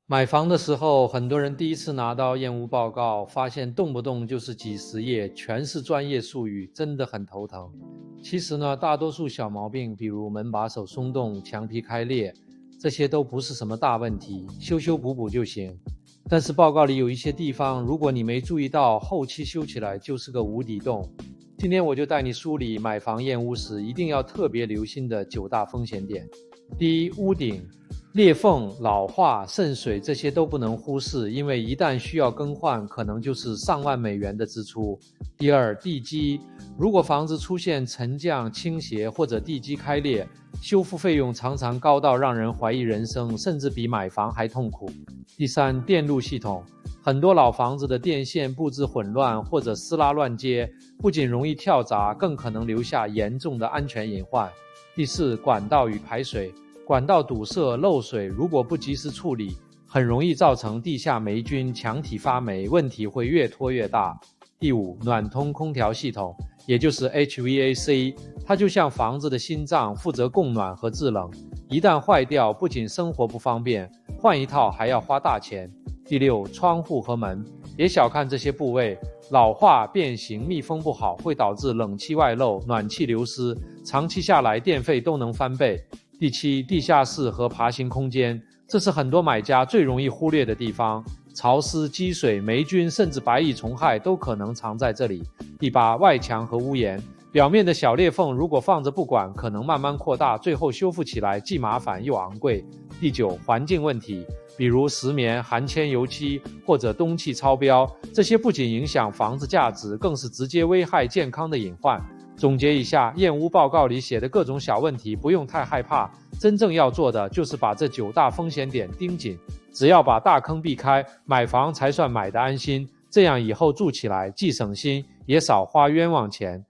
买房的时候，很多人第一次拿到验屋报告，发现动不动就是几十页，全是专业术语，真的很头疼。其实呢，大多数小毛病，比如门把手松动、墙皮开裂，这些都不是什么大问题，修修补补就行。但是报告里有一些地方，如果你没注意到，后期修起来就是个无底洞。今天我就带你梳理买房验屋时一定要特别留心的9大风险点。第一，屋顶。裂缝、老化、渗水这些都不能忽视，因为一旦需要更换，可能就是上万美元的支出。第二，地基，如果房子出现沉降、倾斜或者地基开裂，修复费用常常高到让人怀疑人生，甚至比买房还痛苦。第三，电路系统，很多老房子的电线布置混乱或者撕拉乱接，不仅容易跳闸，更可能留下严重的安全隐患。第四，管道与排水，管道堵塞漏水，如果不及时处理，很容易造成地下霉菌、墙体发霉，问题会越拖越大。第五，暖通空调系统，也就是 HVAC， 它就像房子的心脏，负责供暖和制冷。一旦坏掉，不仅生活不方便，换一套还要花大钱。第六，窗户和门，别小看这些部位，老化、变形、密封不好，会导致冷气外漏、暖气流失，长期下来电费都能翻倍。第七，地下室和爬行空间，这是很多买家最容易忽略的地方，潮湿、积水、霉菌甚至白蚁虫害都可能藏在这里。第八，外墙和屋檐，表面的小裂缝如果放着不管，可能慢慢扩大，最后修复起来既麻烦又昂贵。第九，环境问题，比如石棉、含铅油漆或者氡气超标，这些不仅影响房子价值，更是直接危害健康的隐患。总结一下，验屋报告里写的各种小问题不用太害怕，真正要做的就是把这9大风险点盯紧，只要把大坑避开，买房才算买得安心，这样以后住起来既省心也少花冤枉钱。